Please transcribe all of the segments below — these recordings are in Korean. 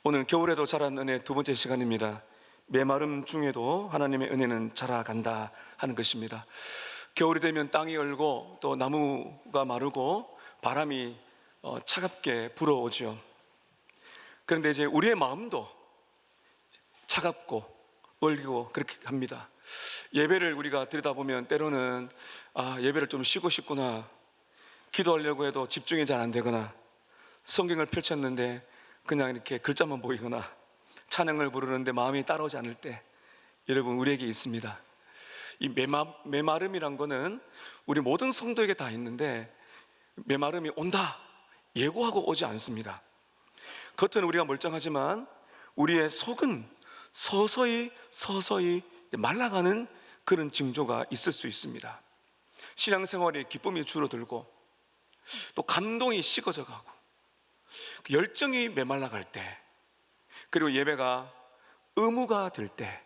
오늘 겨울에도 자란 은혜 두 번째 시간입니다. 메마름 중에도 하나님의 은혜는 자라간다 하는 것입니다. 겨울이 되면 땅이 얼고 또 나무가 마르고 바람이 차갑게 불어오죠. 그런데 이제 우리의 마음도 차갑고 얼고 그렇게 합니다. 예배를 우리가 들여다보면 때로는 예배를 좀 쉬고 싶구나, 기도하려고 해도 집중이 잘 안 되거나, 성경을 펼쳤는데 그냥 이렇게 글자만 보이거나, 찬양을 부르는데 마음이 따라오지 않을 때 여러분 우리에게 있습니다. 이 메마름이란 거는 우리 모든 성도에게 다 있는데, 메마름이 온다 예고하고 오지 않습니다. 겉은 우리가 멀쩡하지만 우리의 속은 서서히 말라가는 그런 징조가 있을 수 있습니다. 신앙생활의 기쁨이 줄어들고 또 감동이 식어져 가고 열정이 메말라갈 때, 그리고 예배가 의무가 될 때,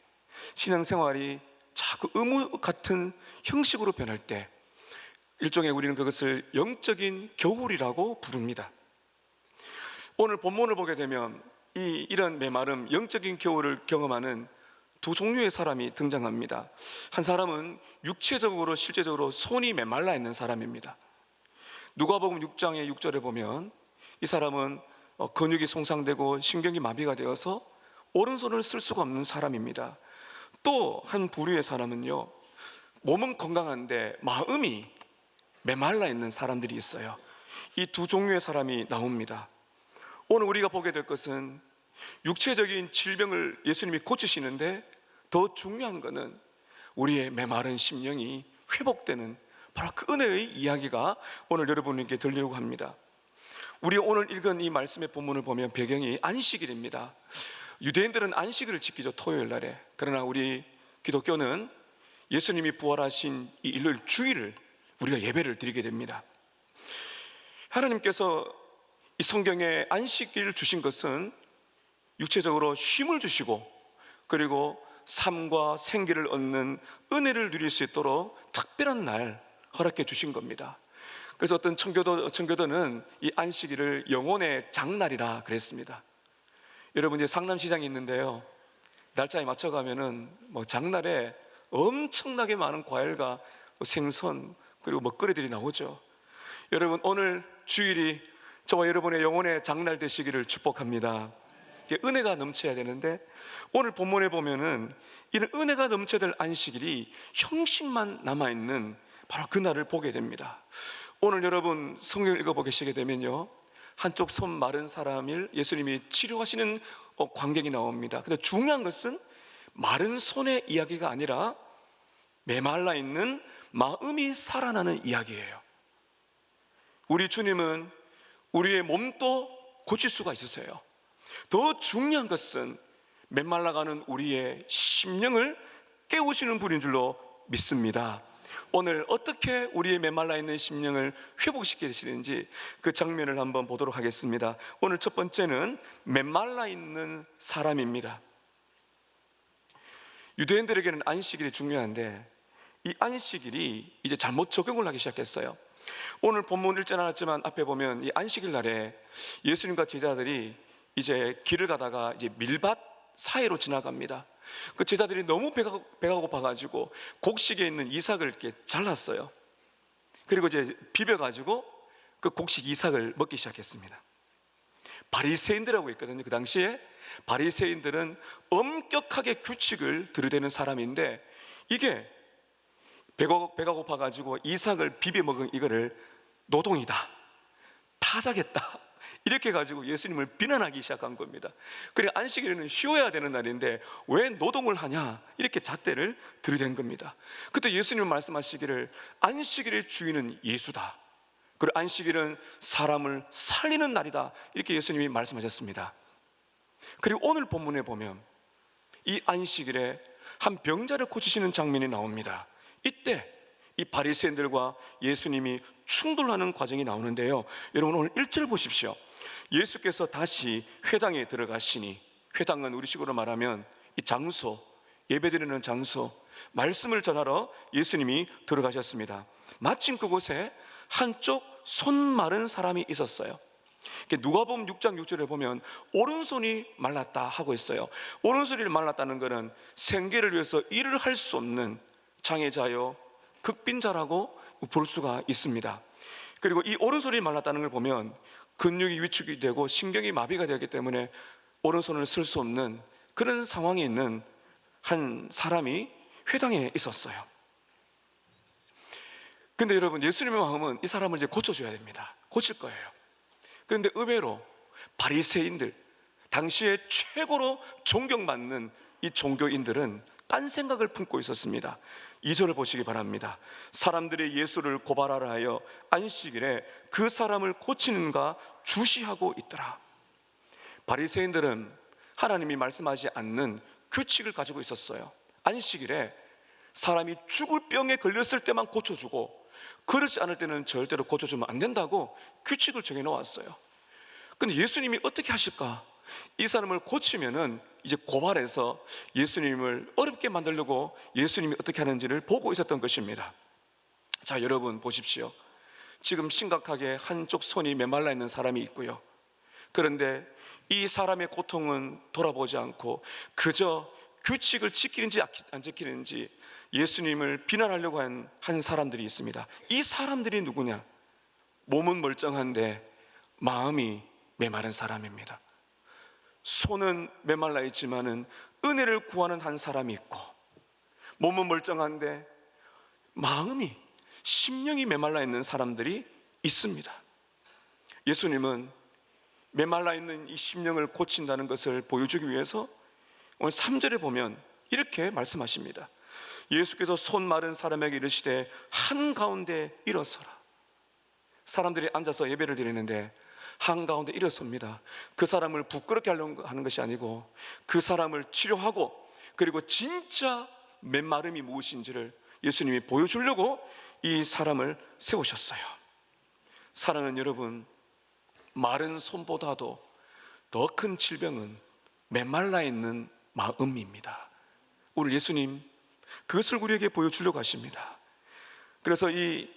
신앙생활이 자꾸 의무 같은 형식으로 변할 때, 일종의 우리는 그것을 영적인 겨울이라고 부릅니다. 오늘 본문을 보게 되면 이런 메마름, 영적인 겨울을 경험하는 두 종류의 사람이 등장합니다. 한 사람은 육체적으로 실제적으로 손이 메말라 있는 사람입니다. 누가복음 6장의 6절에 보면 이 사람은 근육이 손상되고 신경이 마비가 되어서 오른손을 쓸 수가 없는 사람입니다. 또 한 부류의 사람은요, 몸은 건강한데 마음이 메말라 있는 사람들이 있어요. 이 두 종류의 사람이 나옵니다. 오늘 우리가 보게 될 것은 육체적인 질병을 예수님이 고치시는데 더 중요한 것은 우리의 메마른 심령이 회복되는 바로 그 은혜의 이야기가 오늘 여러분에게 들리려고 합니다. 우리 오늘 읽은 이 말씀의 본문을 보면 배경이 안식일입니다. 유대인들은 안식일을 지키죠, 토요일 날에. 그러나 우리 기독교는 예수님이 부활하신 이 일요일 주일을 우리가 예배를 드리게 됩니다. 하나님께서 이 성경에 안식일을 주신 것은 육체적으로 쉼을 주시고, 그리고 삶과 생기를 얻는 은혜를 누릴 수 있도록 특별한 날 허락해 주신 겁니다. 그래서 어떤 청교도는 이 안식일을 영혼의 장날이라 그랬습니다. 여러분, 이제 상남시장이 있는데요, 날짜에 맞춰 가면은 장날에 엄청나게 많은 과일과 생선 그리고 먹거리들이 나오죠. 여러분, 오늘 주일이 저와 여러분의 영혼의 장날 되시기를 축복합니다. 은혜가 넘쳐야 되는데, 오늘 본문에 보면은 이런 은혜가 넘쳐야 될 안식일이 형식만 남아있는 바로 그날을 보게 됩니다. 오늘 여러분 성경을 읽어보시게 되면요, 한쪽 손 마른 사람을 예수님이 치료하시는 광경이 나옵니다. 근데 중요한 것은 마른 손의 이야기가 아니라 메말라 있는 마음이 살아나는 이야기예요. 우리 주님은 우리의 몸도 고칠 수가 있으세요. 더 중요한 것은 메말라가는 우리의 심령을 깨우시는 분인 줄로 믿습니다. 오늘 어떻게 우리의 메말라 있는 심령을 회복시키시는지 그 장면을 한번 보도록 하겠습니다. 오늘 첫 번째는 메말라 있는 사람입니다. 유대인들에게는 안식일이 중요한데 이 안식일이 이제 잘못 적용을 하기 시작했어요. 오늘 본문 읽지 않았지만 앞에 보면 이 안식일 날에 예수님과 제자들이 이제 길을 가다가 이제 밀밭 사이로 지나갑니다. 그 제자들이 너무 배가 고파가지고 곡식에 있는 이삭을 이렇게 잘랐어요. 그리고 이제 비벼가지고 그 곡식 이삭을 먹기 시작했습니다. 바리새인들이라고 있거든요. 그 당시에 바리새인들은 엄격하게 규칙을 들이대는 사람인데, 이게 배가 고파가지고 이삭을 비벼 먹은 이거를 노동이다, 타작했다, 이렇게 가지고 예수님을 비난하기 시작한 겁니다. 그래, 안식일에는 쉬어야 되는 날인데 왜 노동을 하냐, 이렇게 잣대를 들이댄 겁니다. 그때 예수님은 말씀하시기를 안식일의 주인은 예수다, 그리고 안식일은 사람을 살리는 날이다, 이렇게 예수님이 말씀하셨습니다. 그리고 오늘 본문에 보면 이 안식일에 한 병자를 고치시는 장면이 나옵니다. 이때 이 바리새인들과 예수님이 충돌하는 과정이 나오는데요, 여러분 오늘 1절 보십시오. 예수께서 다시 회당에 들어가시니, 회당은 우리식으로 말하면 이 장소, 예배드리는 장소, 말씀을 전하러 예수님이 들어가셨습니다. 마침 그곳에 한쪽 손 마른 사람이 있었어요. 누가복음 6장 6절에 보면 오른손이 말랐다 하고 있어요. 오른손이 말랐다는 것은 생계를 위해서 일을 할 수 없는 장애자요, 극빈자라고 볼 수가 있습니다. 그리고 이 오른손이 말랐다는 걸 보면 근육이 위축이 되고 신경이 마비가 되었기 때문에 오른손을 쓸 수 없는 그런 상황에 있는 한 사람이 회당에 있었어요. 근데 여러분, 예수님의 마음은 이 사람을 이제 고쳐줘야 됩니다. 고칠 거예요. 그런데 의외로 바리새인들, 당시에 최고로 존경받는 이 종교인들은 딴 생각을 품고 있었습니다. 2절을 보시기 바랍니다. 사람들이 예수를 고발하라 하여 안식일에 그 사람을 고치는가 주시하고 있더라. 바리새인들은 하나님이 말씀하지 않는 규칙을 가지고 있었어요. 안식일에 사람이 죽을 병에 걸렸을 때만 고쳐주고 그렇지 않을 때는 절대로 고쳐주면 안 된다고 규칙을 정해놓았어요. 근데 예수님이 어떻게 하실까? 이 사람을 고치면은 이제 고발해서 예수님을 어렵게 만들려고 예수님이 어떻게 하는지를 보고 있었던 것입니다. 자, 여러분 보십시오. 지금 심각하게 한쪽 손이 메말라 있는 사람이 있고요. 그런데 이 사람의 고통은 돌아보지 않고 그저 규칙을 지키는지 안 지키는지 예수님을 비난하려고 한 사람들이 있습니다. 이 사람들이 누구냐? 몸은 멀쩡한데 마음이 메마른 사람입니다. 손은 메말라 있지만은 은혜를 구하는 한 사람이 있고, 몸은 멀쩡한데 마음이, 심령이 메말라 있는 사람들이 있습니다. 예수님은 메말라 있는 이 심령을 고친다는 것을 보여주기 위해서 오늘 3절에 보면 이렇게 말씀하십니다. 예수께서 손 마른 사람에게 이르시되 한가운데 일어서라. 사람들이 앉아서 예배를 드리는데 한가운데 일어섭니다. 그 사람을 부끄럽게 하려고 하는 것이 아니고 그 사람을 치료하고 그리고 진짜 메마름이 무엇인지를 예수님이 보여주려고 이 사람을 세우셨어요. 사랑하는 여러분, 마른 손보다도 더 큰 질병은 메말라 있는 마음입니다. 오늘 예수님 그것을 우리에게 보여주려고 하십니다. 그래서 이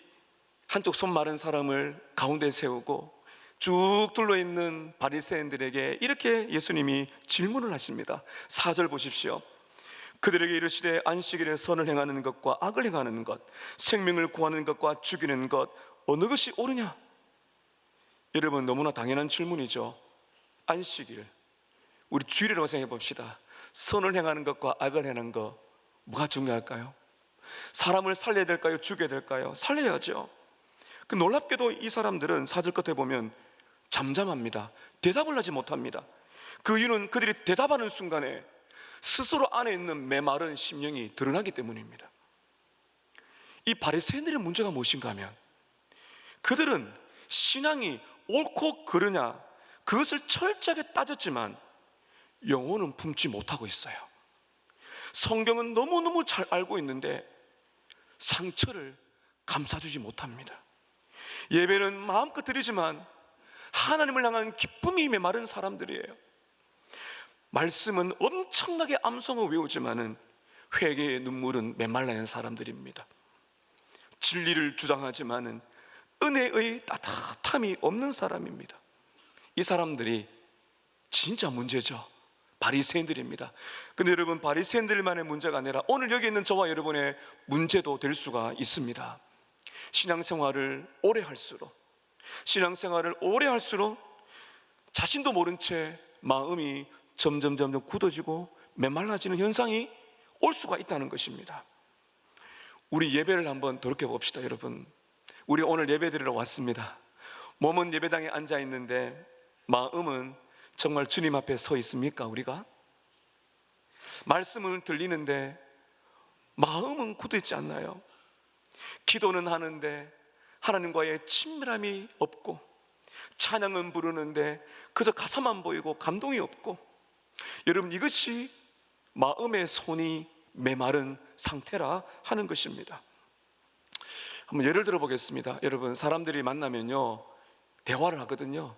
한쪽 손 마른 사람을 가운데 세우고 쭉 둘러있는 바리새인들에게 이렇게 예수님이 질문을 하십니다. 4절 보십시오. 그들에게 이르시되 안식일에 선을 행하는 것과 악을 행하는 것, 생명을 구하는 것과 죽이는 것 어느 것이 옳으냐? 여러분, 너무나 당연한 질문이죠. 안식일, 우리 주일이라고 생각해 봅시다. 선을 행하는 것과 악을 행하는 것, 뭐가 중요할까요? 사람을 살려야 될까요? 죽여야 될까요? 살려야죠. 그 놀랍게도 이 사람들은 4절 끝에 보면 잠잠합니다. 대답을 하지 못합니다. 그 이유는 그들이 대답하는 순간에 스스로 안에 있는 메마른 심령이 드러나기 때문입니다. 이 바리새인들의 문제가 무엇인가 하면 그들은 신앙이 옳고 그르냐 그것을 철저하게 따졌지만 영혼은 품지 못하고 있어요. 성경은 너무너무 잘 알고 있는데 상처를 감싸주지 못합니다. 예배는 마음껏 드리지만 하나님을 향한 기쁨이 메마른 사람들이에요. 말씀은 엄청나게 암송을 외우지만은 회개의 눈물은 메말라 있는 사람들입니다. 진리를 주장하지만은 은혜의 따뜻함이 없는 사람입니다. 이 사람들이 진짜 문제죠. 바리새인들입니다. 근데 여러분, 바리새인들만의 문제가 아니라 오늘 여기 있는 저와 여러분의 문제도 될 수가 있습니다. 신앙생활을 오래 할수록 자신도 모른 채 마음이 점점 굳어지고 메말라지는 현상이 올 수가 있다는 것입니다. 우리 예배를 한번 돌이켜 봅시다. 여러분, 우리 오늘 예배 드리러 왔습니다. 몸은 예배당에 앉아 있는데 마음은 정말 주님 앞에 서 있습니까? 우리가 말씀은 들리는데 마음은 굳어있지 않나요? 기도는 하는데 하나님과의 친밀함이 없고, 찬양은 부르는데 그저 가사만 보이고 감동이 없고, 여러분, 이것이 마음의 손이 메마른 상태라 하는 것입니다. 한번 예를 들어 보겠습니다. 여러분, 사람들이 만나면요 대화를 하거든요.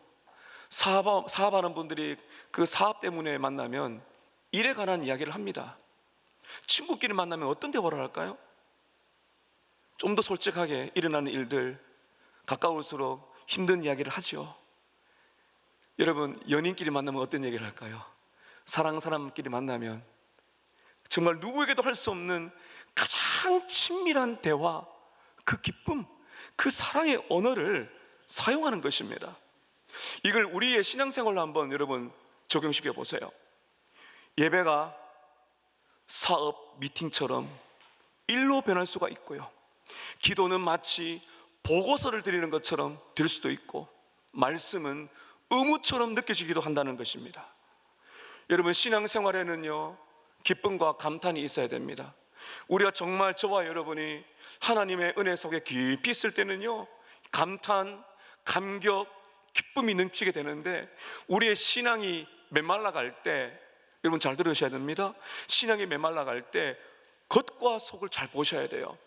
사업하는 분들이 그 사업 때문에 만나면 일에 관한 이야기를 합니다. 친구끼리 만나면 어떤 대화를 할까요? 좀 더 솔직하게 일어나는 일들, 가까울수록 힘든 이야기를 하죠. 여러분, 연인끼리 만나면 어떤 얘기를 할까요? 사람끼리 만나면 정말 누구에게도 할 수 없는 가장 친밀한 대화, 그 기쁨, 그 사랑의 언어를 사용하는 것입니다. 이걸 우리의 신앙생활로 한번 여러분 적용시켜 보세요. 예배가 사업, 미팅처럼 일로 변할 수가 있고요, 기도는 마치 보고서를 드리는 것처럼 될 수도 있고, 말씀은 의무처럼 느껴지기도 한다는 것입니다. 여러분, 신앙생활에는요, 기쁨과 감탄이 있어야 됩니다. 우리가 정말, 저와 여러분이 하나님의 은혜 속에 깊이 있을 때는요, 감탄, 감격, 기쁨이 넘치게 되는데, 우리의 신앙이 메말라갈 때, 여러분 잘 들으셔야 됩니다. 신앙이 메말라갈 때 겉과 속을 잘 보셔야 돼요.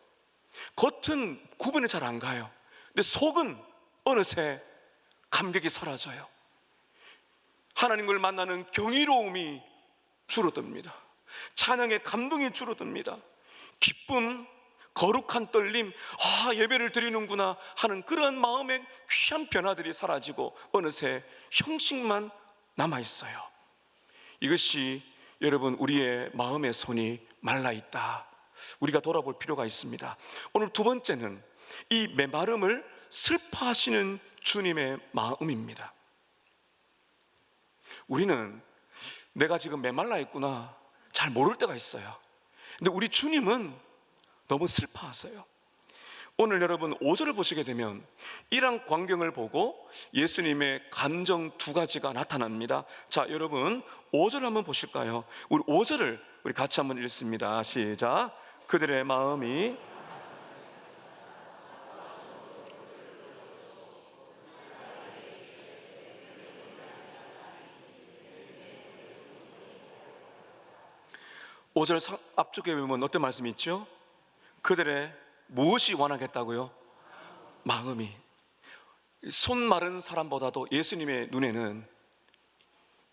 겉은 구분이 잘 안 가요. 근데 속은 어느새 감격이 사라져요. 하나님을 만나는 경이로움이 줄어듭니다. 찬양의 감동이 줄어듭니다. 기쁨, 거룩한 떨림, 예배를 드리는구나 하는 그런 마음의 귀한 변화들이 사라지고 어느새 형식만 남아있어요. 이것이 여러분, 우리의 마음의 손이 말라있다, 우리가 돌아볼 필요가 있습니다. 오늘 두 번째는 이 메마름을 슬퍼하시는 주님의 마음입니다. 우리는 내가 지금 메말라 있구나 잘 모를 때가 있어요. 근데 우리 주님은 너무 슬퍼하세요. 오늘 여러분 5절을 보시게 되면 이런 광경을 보고 예수님의 감정 두 가지가 나타납니다. 자, 여러분 5절 한번 보실까요? 우리 5절을 우리 같이 한번 읽습니다. 시작. 그들의 마음이 오절 앞쪽에 보면 어떤 말씀이 있죠? 그들의 무엇이 완악했다고요? 마음이. 손 마른 사람보다도 예수님의 눈에는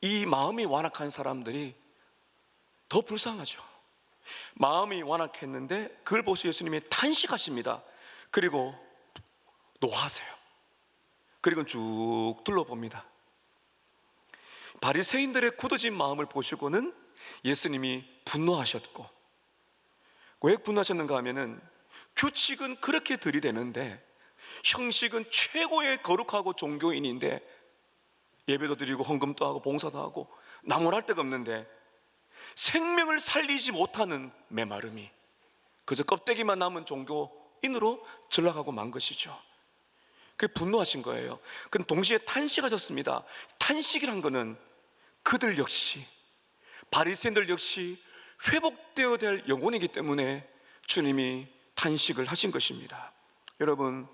이 마음이 완악한 사람들이 더 불쌍하죠. 마음이 완악했는데 그걸 보시고 예수님이 탄식하십니다. 그리고 노하세요. 그리고 쭉 둘러봅니다. 바리새인들의 굳어진 마음을 보시고는 예수님이 분노하셨고, 왜 분노하셨는가 하면은 규칙은 그렇게 들이대는데 형식은 최고의 거룩하고 종교인인데 예배도 드리고 헌금도 하고 봉사도 하고 나무랄 데가 없는데 생명을 살리지 못하는 메마름이 그저 껍데기만 남은 종교인으로 전락하고 만 것이죠. 그게 분노하신 거예요. 그럼 동시에 탄식하셨습니다. 탄식이란 거는 그들 역시, 바리새인들 역시 회복되어야 될 영혼이기 때문에 주님이 탄식을 하신 것입니다. 여러분,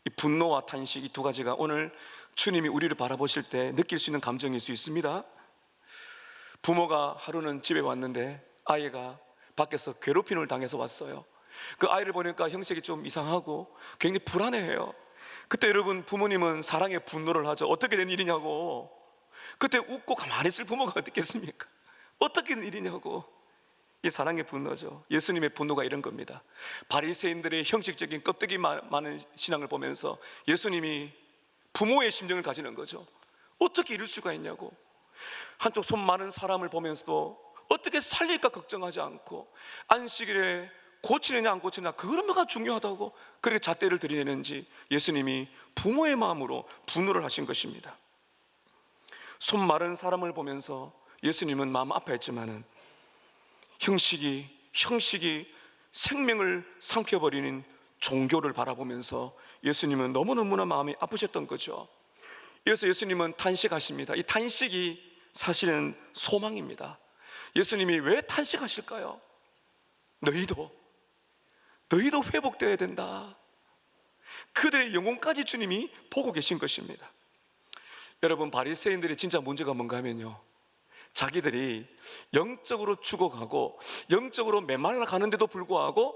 이 분노와 탄식, 이 두 가지가 오늘 주님이 우리를 바라보실 때 느낄 수 있는 감정일 수 있습니다. 부모가 하루는 집에 왔는데 아이가 밖에서 괴롭힘을 당해서 왔어요. 그 아이를 보니까 형색이 좀 이상하고 굉장히 불안해해요. 그때 여러분, 부모님은 사랑의 분노를 하죠. 어떻게 된 일이냐고. 그때 웃고 가만히 있을 부모가 어떻겠습니까? 어떻게 된 일이냐고. 이게 사랑의 분노죠. 예수님의 분노가 이런 겁니다. 바리새인들의 형식적인 껍데기 많은 신앙을 보면서 예수님이 부모의 심정을 가지는 거죠. 어떻게 이럴 수가 있냐고. 한쪽 손 많은 사람을 보면서도 어떻게 살릴까 걱정하지 않고 안식일에 고치느냐 안 고치느냐 그런 거가 중요하다고 그렇게 잣대를 들이대는지 예수님이 부모의 마음으로 분노를 하신 것입니다. 손 마른 사람을 보면서 예수님은 마음 아파했지만은 형식이 생명을 삼켜버리는 종교를 바라보면서 예수님은 너무너무나 마음이 아프셨던 거죠. 그래서 예수님은 탄식하십니다. 이 탄식이 사실은 소망입니다. 예수님이 왜 탄식하실까요? 너희도 회복되어야 된다. 그들의 영혼까지 주님이 보고 계신 것입니다. 여러분, 바리새인들의 진짜 문제가 뭔가 하면요, 자기들이 영적으로 죽어가고 영적으로 메말라 가는데도 불구하고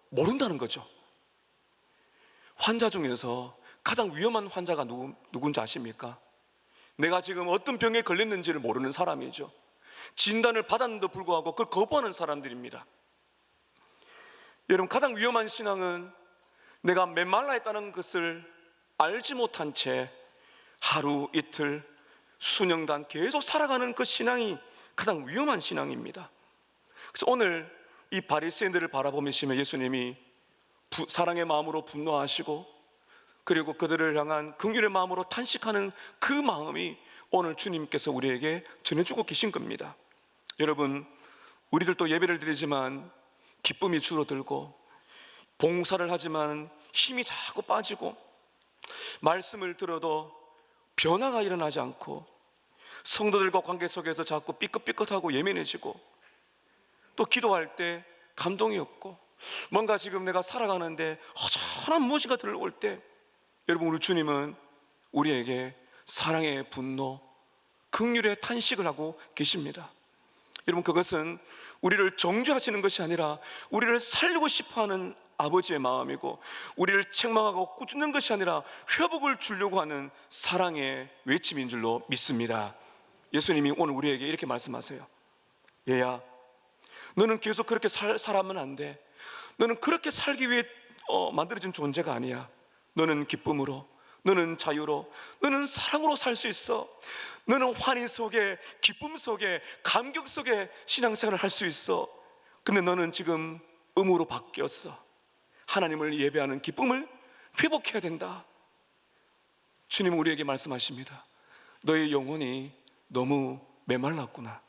모른다는 거죠. 환자 중에서 가장 위험한 환자가 누군지 아십니까? 내가 지금 어떤 병에 걸렸는지를 모르는 사람이죠. 진단을 받았는데도 불구하고 그걸 거부하는 사람들입니다. 여러분, 가장 위험한 신앙은 내가 메말라 있다는 것을 알지 못한 채 하루 이틀 수년간 계속 살아가는 그 신앙이 가장 위험한 신앙입니다. 그래서 오늘 이 바리새인들을 바라보시며 예수님이 사랑의 마음으로 분노하시고 그리고 그들을 향한 긍휼의 마음으로 탄식하는 그 마음이 오늘 주님께서 우리에게 전해주고 계신 겁니다. 여러분, 우리들도 예배를 드리지만 기쁨이 줄어들고 봉사를 하지만 힘이 자꾸 빠지고 말씀을 들어도 변화가 일어나지 않고 성도들과 관계 속에서 자꾸 삐끗삐끗하고 예민해지고 또 기도할 때 감동이 없고 뭔가 지금 내가 살아가는데 허전한 무엇인가 들어올 때 여러분, 우리 주님은 우리에게 사랑의 분노, 긍휼의 탄식을 하고 계십니다. 여러분, 그것은 우리를 정죄하시는 것이 아니라 우리를 살리고 싶어하는 아버지의 마음이고 우리를 책망하고 꾸짖는 것이 아니라 회복을 주려고 하는 사랑의 외침인 줄로 믿습니다. 예수님이 오늘 우리에게 이렇게 말씀하세요. 얘야, 너는 계속 그렇게 살아면 안 돼. 너는 그렇게 살기 위해 만들어진 존재가 아니야. 너는 기쁨으로, 너는 자유로, 너는 사랑으로 살 수 있어. 너는 환희 속에, 기쁨 속에, 감격 속에 신앙생활을 할 수 있어. 근데 너는 지금 의무로 바뀌었어. 하나님을 예배하는 기쁨을 회복해야 된다. 주님은 우리에게 말씀하십니다. 너의 영혼이 너무 메말랐구나.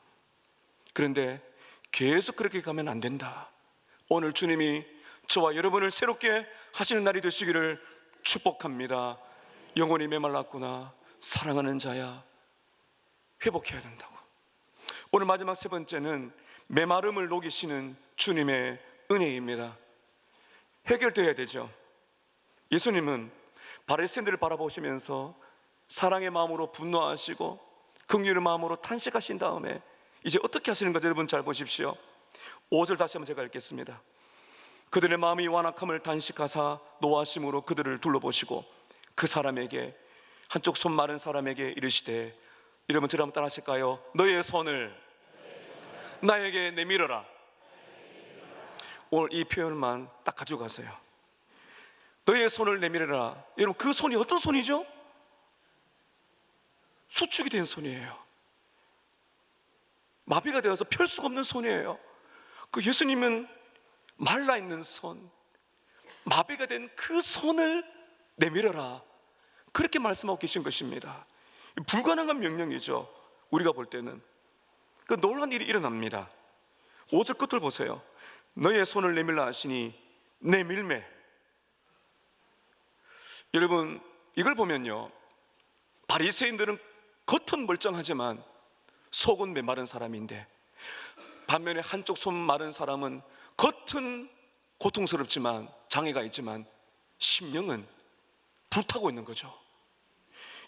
그런데 계속 그렇게 가면 안 된다. 오늘 주님이 저와 여러분을 새롭게 하시는 날이 되시기를 축복합니다. 영혼이 메말랐구나. 사랑하는 자야, 회복해야 된다고. 오늘 마지막 세 번째는 메마름을 녹이시는 주님의 은혜입니다. 해결되어야 되죠. 예수님은 바리새인들을 바라보시면서 사랑의 마음으로 분노하시고 긍휼의 마음으로 탄식하신 다음에 이제 어떻게 하시는 것 여러분 잘 보십시오. 5절 다시 한번 제가 읽겠습니다. 그들의 마음이 완악함을 단식하사 노하심으로 그들을 둘러보시고 그 사람에게, 한쪽 손 마른 사람에게 이르시되, 여러분 저를 한번 따라 하실까요? 너의 손을 나에게 내밀어라. 오늘 이 표현만 딱 가지고 가세요. 너의 손을 내밀어라. 여러분, 그 손이 어떤 손이죠? 수축이 된 손이에요. 마비가 되어서 펼 수가 없는 손이에요. 그 예수님은 말라있는 손, 마비가 된 그 손을 내밀어라, 그렇게 말씀하고 계신 것입니다. 불가능한 명령이죠. 우리가 볼 때는. 그 놀라운 일이 일어납니다. 5절 끝을 보세요. 너의 손을 내밀라 하시니 내밀매. 여러분, 이걸 보면요, 바리새인들은 겉은 멀쩡하지만 속은 메마른 사람인데, 반면에 한쪽 손 마른 사람은 겉은 고통스럽지만 장애가 있지만 심령은 불타고 있는 거죠.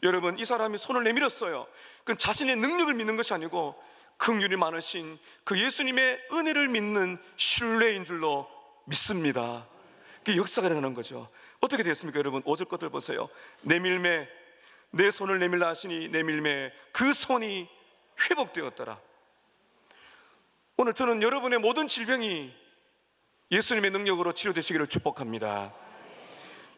여러분, 이 사람이 손을 내밀었어요. 그건 자신의 능력을 믿는 것이 아니고 긍휼이 많으신 그 예수님의 은혜를 믿는 신뢰인 줄로 믿습니다. 그게 역사가 일어나는 거죠. 어떻게 됐습니까? 여러분, 5절 것들 보세요. 내밀매, 내 손을 내밀라 하시니 내밀매, 그 손이 회복되었더라. 오늘 저는 여러분의 모든 질병이 예수님의 능력으로 치료되시기를 축복합니다.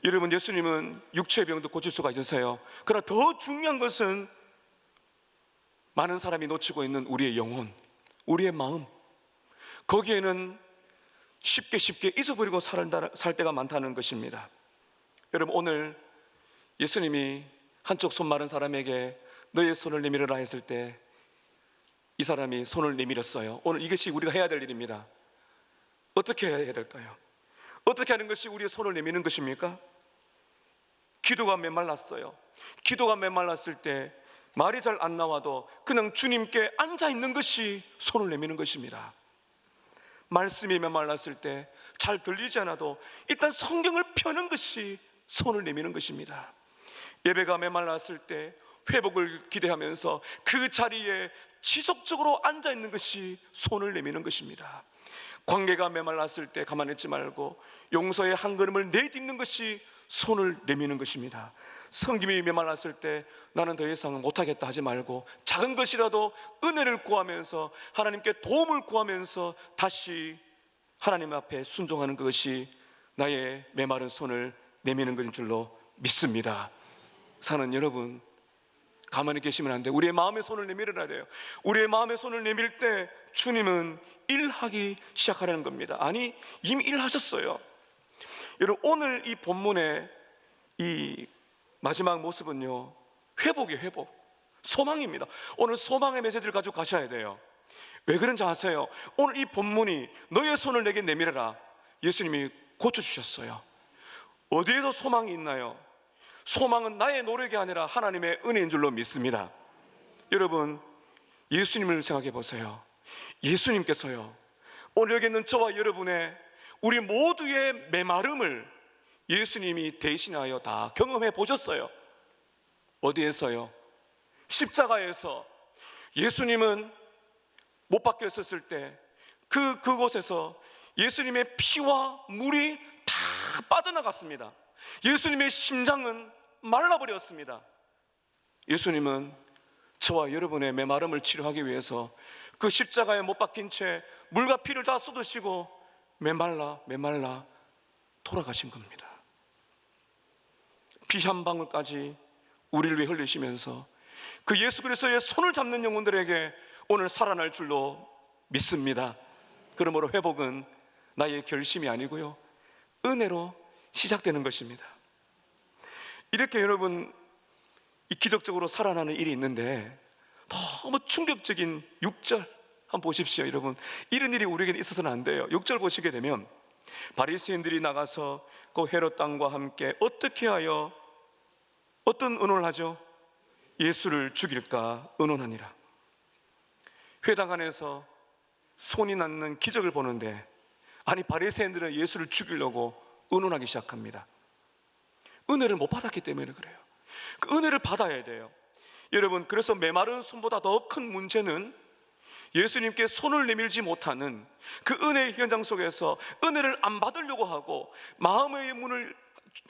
여러분, 예수님은 육체의 병도 고칠 수가 있으세요. 그러나 더 중요한 것은 많은 사람이 놓치고 있는 우리의 영혼, 우리의 마음, 거기에는 쉽게 잊어버리고 살 때가 많다는 것입니다. 여러분, 오늘 예수님이 한쪽 손 마른 사람에게 너의 손을 내밀어라 했을 때 이 사람이 손을 내밀었어요. 오늘 이것이 우리가 해야 될 일입니다. 어떻게 해야 될까요? 어떻게 하는 것이 우리의 손을 내미는 것입니까? 기도가 메말랐어요. 기도가 메말랐을 때 말이 잘 안 나와도 그냥 주님께 앉아 있는 것이 손을 내미는 것입니다. 말씀이 메말랐을 때 잘 들리지 않아도 일단 성경을 펴는 것이 손을 내미는 것입니다. 예배가 메말랐을 때 회복을 기대하면서 그 자리에 지속적으로 앉아 있는 것이 손을 내미는 것입니다. 관계가 메말랐을 때 가만히 있지 말고 용서의 한 걸음을 내딛는 것이 손을 내미는 것입니다. 성김이 메말랐을 때 나는 더 이상 못하겠다 하지 말고 작은 것이라도 은혜를 구하면서 하나님께 도움을 구하면서 다시 하나님 앞에 순종하는 것이 나의 메마른 손을 내미는 것인 줄로 믿습니다. 사는 여러분, 가만히 계시면 안 돼요. 우리의 마음의 손을 내밀어야 돼요. 우리의 마음의 손을 내밀 때 주님은 일하기 시작하려는 겁니다. 아니, 이미 일하셨어요. 여러분, 오늘 이 본문의 이 마지막 모습은요, 회복이에요. 회복, 소망입니다. 오늘 소망의 메시지를 가지고 가셔야 돼요. 왜 그런지 아세요? 오늘 이 본문이 너의 손을 내게 내밀어라, 예수님이 고쳐주셨어요. 어디에도 소망이 있나요? 소망은 나의 노력이 아니라 하나님의 은혜인 줄로 믿습니다. 여러분, 예수님을 생각해 보세요. 예수님께서요, 오늘 여기 있는 저와 여러분의 우리 모두의 메마름을 예수님이 대신하여 다 경험해 보셨어요. 어디에서요? 십자가에서. 예수님은 못 박혀 있었을 때 그곳에서 예수님의 피와 물이 다 빠져나갔습니다. 예수님의 심장은 말라버렸습니다. 예수님은 저와 여러분의 메마름을 치료하기 위해서 그 십자가에 못 박힌 채 물과 피를 다 쏟으시고 메말라 돌아가신 겁니다. 피 한 방울까지 우리를 위해 흘리시면서 그 예수 그리스도의 손을 잡는 영혼들에게 오늘 살아날 줄로 믿습니다. 그러므로 회복은 나의 결심이 아니고요, 은혜로 시작되는 것입니다. 이렇게 여러분, 이 기적적으로 살아나는 일이 있는데 너무 충격적인 6절 한번 보십시오. 여러분, 이런 일이 우리에게 있어서는 안 돼요. 6절 보시게 되면 바리새인들이 나가서 그 헤롯 왕과 함께 어떻게 하여 어떤 의논을 하죠? 예수를 죽일까 의논하니라. 회당 안에서 손이 낫는 기적을 보는데, 아니, 바리새인들은 예수를 죽이려고 의논하기 시작합니다. 은혜를 못 받았기 때문에 그래요. 그 은혜를 받아야 돼요. 여러분, 그래서 메마른 손보다 더 큰 문제는 예수님께 손을 내밀지 못하는 그 은혜의 현장 속에서 은혜를 안 받으려고 하고 마음의 문을,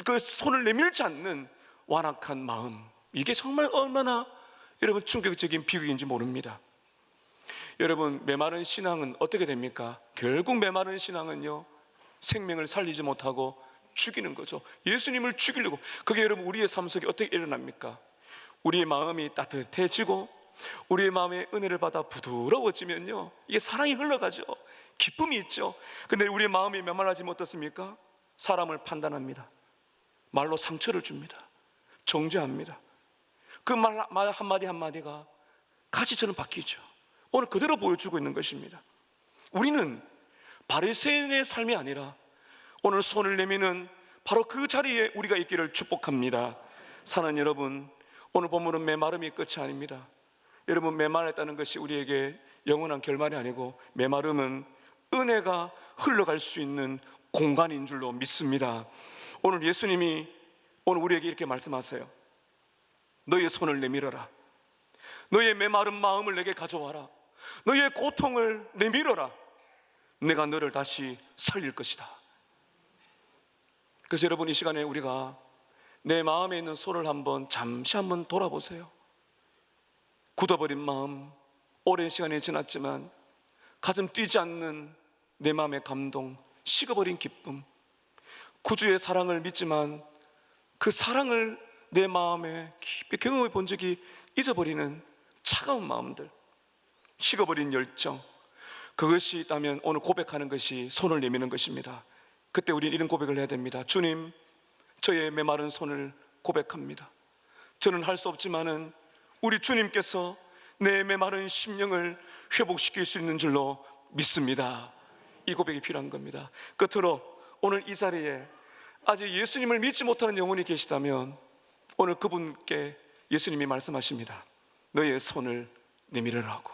그 손을 내밀지 않는 완악한 마음. 이게 정말 얼마나 여러분 충격적인 비극인지 모릅니다. 여러분, 메마른 신앙은 어떻게 됩니까? 결국 메마른 신앙은요, 생명을 살리지 못하고 죽이는 거죠. 예수님을 죽이려고. 그게 여러분 우리의 삶 속에 어떻게 일어납니까? 우리의 마음이 따뜻해지고 우리의 마음에 은혜를 받아 부드러워지면요, 이게 사랑이 흘러가죠. 기쁨이 있죠. 근데 우리의 마음이 메말라지면 어떻습니까? 사람을 판단합니다. 말로 상처를 줍니다. 정죄합니다. 그 말 한마디 한마디가 가시처럼 바뀌죠. 오늘 그대로 보여주고 있는 것입니다. 우리는 바리새인의 삶이 아니라 오늘 손을 내미는 바로 그 자리에 우리가 있기를 축복합니다. 사랑하는 여러분, 오늘 본문은 메마름이 끝이 아닙니다. 여러분, 메말랐다는 것이 우리에게 영원한 결말이 아니고 메마름은 은혜가 흘러갈 수 있는 공간인 줄로 믿습니다. 오늘 예수님이 오늘 우리에게 이렇게 말씀하세요. 너의 손을 내밀어라. 너의 메마른 마음을 내게 가져와라. 너의 고통을 내밀어라. 내가 너를 다시 살릴 것이다. 그래서 여러분, 이 시간에 우리가 내 마음에 있는 손을 잠시 한번 돌아보세요. 굳어버린 마음, 오랜 시간이 지났지만 가슴 뛰지 않는 내 마음의 감동, 식어버린 기쁨, 구주의 사랑을 믿지만 그 사랑을 내 마음에 깊이 경험해 본 적이 잊어버리는 차가운 마음들, 식어버린 열정, 그것이 있다면 오늘 고백하는 것이 손을 내미는 것입니다. 그때 우리는 이런 고백을 해야 됩니다. 주님, 저의 메마른 손을 고백합니다. 저는 할 수 없지만은 우리 주님께서 내 메마른 심령을 회복시킬 수 있는 줄로 믿습니다. 이 고백이 필요한 겁니다. 끝으로 오늘 이 자리에 아직 예수님을 믿지 못하는 영혼이 계시다면 오늘 그분께 예수님이 말씀하십니다. 너의 손을 내밀으라고.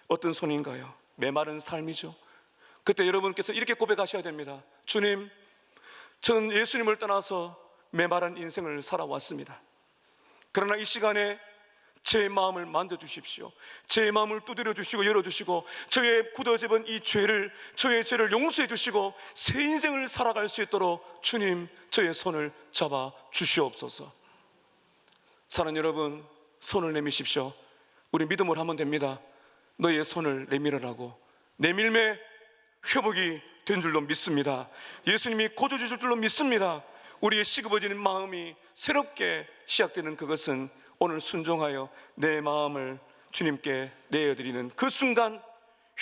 어떤 손인가요? 메마른 삶이죠. 그때 여러분께서 이렇게 고백하셔야 됩니다. 주님, 저는 예수님을 떠나서 메마른 인생을 살아왔습니다. 그러나 이 시간에 제 마음을 만져주십시오. 제 마음을 두드려 주시고 열어주시고 저의 굳어진 이 죄를, 저의 죄를 용서해 주시고 새 인생을 살아갈 수 있도록 주님, 저의 손을 잡아 주시옵소서. 사랑하는 여러분, 손을 내미십시오. 우리 믿음으로 하면 됩니다. 너의 손을 내밀으라고. 내밀매 회복이 된 줄로 믿습니다. 예수님이 고쳐주실 줄로 믿습니다. 우리의 시급어지는 마음이 새롭게 시작되는 그것은 오늘 순종하여 내 마음을 주님께 내어드리는 그 순간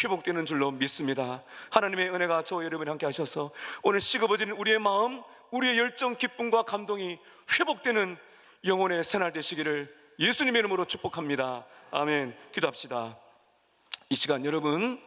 회복되는 줄로 믿습니다. 하나님의 은혜가 저와 여러분이 함께 하셔서 오늘 식어버지는 우리의 마음, 우리의 열정, 기쁨과 감동이 회복되는 영혼의 새날 되시기를 예수님의 이름으로 축복합니다. 아멘. 기도합시다. 이 시간 여러분